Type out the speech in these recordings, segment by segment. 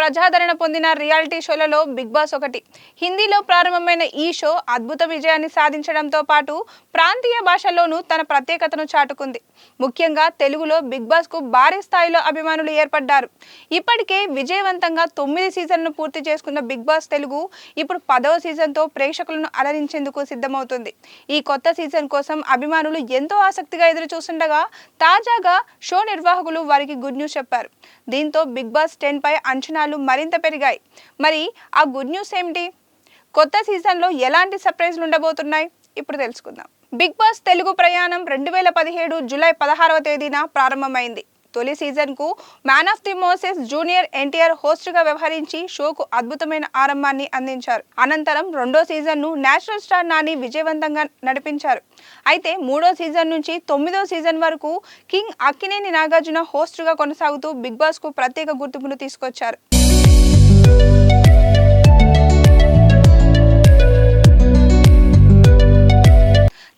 ప్రజాదరణ పొందిన reality షోలలో big boss ఒకటి. హిందీలో ప్రారంభమైన ఈ షో అద్భుత విజయాన్ని సాధించడంతో పాటు ప్రాంతీయ భాషల్లోనూ తన ప్రత్యేకతను చాటుకుంది. ముఖ్యంగా తెలుగులో బిగ్ బాస్ కు భారీ స్థాయిలో అభిమానులు ఏర్పడ్డారు. ఇప్పటికే విజయవంతంగా 9 సీజన్లను పూర్తి చేసుకున్న బిగ్ బాస్ తెలుగు ఇప్పుడు 10వ సీజన్తో ప్రేక్షకులను అలరించేందుకు సిద్ధమవుతుంది. ఈ కొత్త సీజన్ కోసం అభిమానులు ఎంతో ఆసక్తిగా ఎదురు చూస్తుండగా తాజాగా షో నిర్వాహకులు వారికి గుడ్ న్యూస్ చెప్పారు. దీంతో బిగ్ బాస్ 10 పై అంచనాలు మరింత పెరిగాయి. మరి ఆ గుడ్ న్యూస్ ఏమిటి? కొత్త సీజన్లో ఎలాంటి సర్ప్రైజ్లు ఉండబోతున్నాయి? ఇప్పుడు తెలుసుకుందాం. బిగ్ బాస్ తెలుగు ప్రయాణం 2017 జూలై 16వ తేదీన ప్రారంభమైంది. తొలి సీజన్కు man of the masses junior NTR హోస్ట్గా వ్యవహరించి షోకు అద్భుతమైన ఆరంభాన్ని అందించారు. అనంతరం రెండో సీజన్ను నేషనల్ స్టార్ నాని విజయవంతంగా నడిపించారు. అయితే మూడో సీజన్ నుంచి 9వ సీజన్ వరకు కింగ్ అక్కినేని నాగార్జున హోస్ట్గా కొనసాగుతూ బిగ్ బాస్కు ప్రత్యేక గుర్తింపును తీసుకొచ్చారు.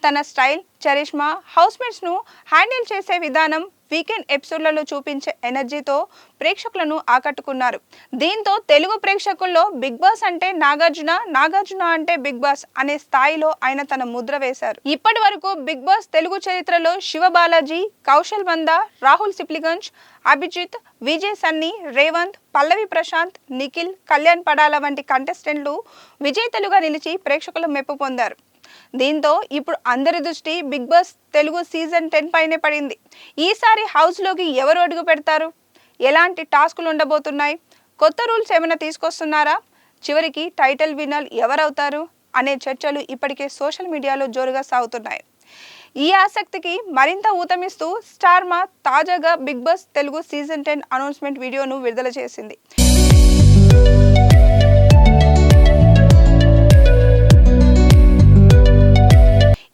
తన స్టైల్, చరిష్మా, హౌస్మేట్స్ ను హ్యాండిల్ చేసే విధానం, వీకెండ్ ఎపిసోడ్లలో చూపించే ఎనర్జీతో ప్రేక్షకులను ఆకట్టుకున్నారు. దీంతో తెలుగు ప్రేక్షకుల్లో బిగ్ బాస్ అంటే నాగార్జున, నాగార్జున అంటే బిగ్ బాస్ అనే స్థాయిలో ఆయన తన ముద్ర వేశారు. ఇప్పటి వరకు బిగ్ బాస్ తెలుగు చరిత్రలో శివ బాలాజీ, కౌశల్ మంద, రాహుల్ సిప్లిగంజ్, అభిజిత్, విజయ్ సన్నీ, రేవంత్, పల్లవి ప్రశాంత్, నిఖిల్, కళ్యాణ్ పడాల వంటి కంటెస్టెంట్లు విజేతలుగా నిలిచి ప్రేక్షకుల మెప్పు పొందారు. దీంతో ఇప్పుడు అందరి దృష్టి బిగ్ బాస్ తెలుగు సీజన్ 10 పైనే పడింది. ఈసారి హౌస్లోకి ఎవరు అడుగు పెడతారు? ఎలాంటి టాస్కులు ఉండబోతున్నాయి? కొత్త రూల్స్ ఏమైనా తీసుకొస్తున్నారా? చివరికి టైటిల్ విన్నర్ ఎవరవుతారు అనే చర్చలు ఇప్పటికే సోషల్ మీడియాలో జోరుగా సాగుతున్నాయి. ఈ ఆసక్తికి మరింత ఊతమిస్తూ స్టార్ మా తాజాగా Bigg Boss Telugu season 10 announcement వీడియోను విడుదల చేసింది.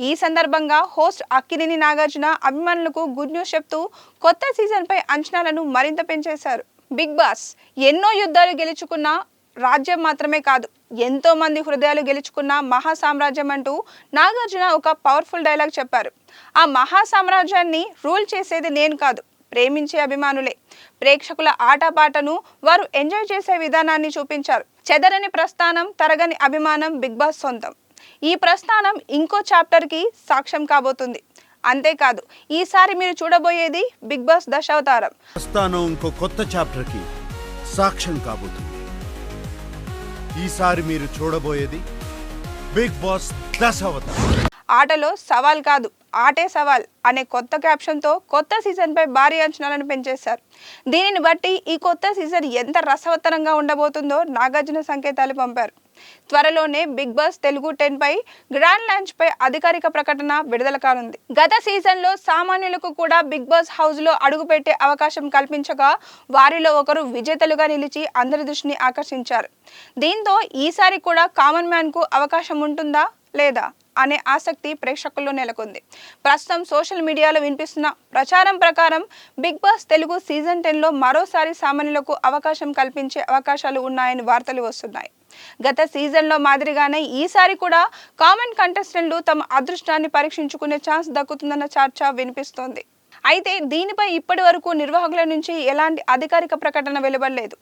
ఈ సందర్భంగా హోస్ట్ అక్కినేని నాగార్జున అభిమానులకు గుడ్ న్యూస్ చెప్తూ కొత్త సీజన్ పై అంచనాలను మరింత పెంచేశారు. బిగ్ బాస్ ఎన్నో యుద్ధాలు గెలుచుకున్న రాజ్యం మాత్రమే కాదు, ఎంతో మంది హృదయాలు గెలుచుకున్న మహా సామ్రాజ్యం అంటూ నాగార్జున ఒక పవర్ఫుల్ డైలాగ్ చెప్పారు. ఆ మహా సామ్రాజ్యాన్ని రూల్ చేసేది నేను కాదు, ప్రేమించే అభిమానులే. ప్రేక్షకుల ఆటపాటను వారు ఎంజాయ్ చేసే విధానాన్ని చూపించారు. చెదరని ప్రస్థానం, తరగని అభిమానం బిగ్ బాస్ సొంతం. ఈ ప్రస్థానం ఇంకో చాప్టర్ కి సాక్ష్యం కాబోతుంది. అంతేకాదు, ఈసారి మీరు చూడబోయేది బిగ్ బాస్ దశావతారం. ప్రస్థానం ఇంకో కొత్త చాప్టర్ కి సాక్ష్యం కాబోతుంది. ఈసారి మీరు చూడబోయేది బిగ్ బాస్ దశావతారం. ఆటలో సవాల్ కాదు, ఆటే సవాల్ అనే కొత్త క్యాప్షన్తో కొత్త సీజన్పై భారీ అంచనాలను పెంచేశారు. దీనిని బట్టి ఈ కొత్త సీజన్ ఎంత రసవత్తరంగా ఉండబోతుందో నాగార్జున సంకేతాలు పంపారు. త్వరలోనే బిగ్ బాస్ తెలుగు 10 పై గ్రాండ్ లాంచ్ పై అధికారిక ప్రకటన విడుదల కానుంది. గత సీజన్లో సామాన్యులకు కూడా బిగ్ బాస్ హౌస్ లో అడుగుపెట్టే అవకాశం కల్పించగా వారిలో ఒకరు విజేతలుగా నిలిచి అందరి దృష్టిని ఆకర్షించారు. దీంతో ఈసారి కూడా కామన్ మ్యాన్ కు అవకాశం ఉంటుందా లేదా అనే ఆసక్తి ప్రేక్షకుల్లో నెలకొంది. ప్రస్తుతం సోషల్ మీడియాలో వినిపిస్తున్న ప్రచారం ప్రకారం బిగ్ బాస్ తెలుగు సీజన్ 10లో మరోసారి సామాన్యులకు అవకాశం కల్పించే అవకాశాలు ఉన్నాయని వార్తలు వస్తున్నాయి. గత సీజన్లో మాదిరిగానే ఈసారి కూడా కామన్ కంటెస్టెంట్లు తమ అదృష్టాన్ని పరీక్షించుకునే ఛాన్స్ దక్కుతుందన్న చర్చ వినిపిస్తోంది. అయితే దీనిపై ఇప్పటి వరకు నిర్వాహకుల నుంచి ఎలాంటి అధికారిక ప్రకటన వెలువడలేదు.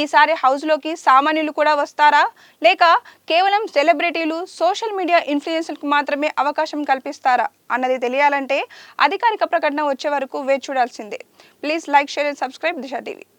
ఈసారి హౌస్లోకి సామాన్యులు కూడా వస్తారా, లేక కేవలం సెలబ్రిటీలు, సోషల్ మీడియా ఇన్ఫ్లుయెన్సర్లకు మాత్రమే అవకాశం కల్పిస్తారా అన్నది తెలియాలంటే అధికారిక ప్రకటన వచ్చే వరకు వేచి చూడాల్సిందే. Please like, share and subscribe Disha TV.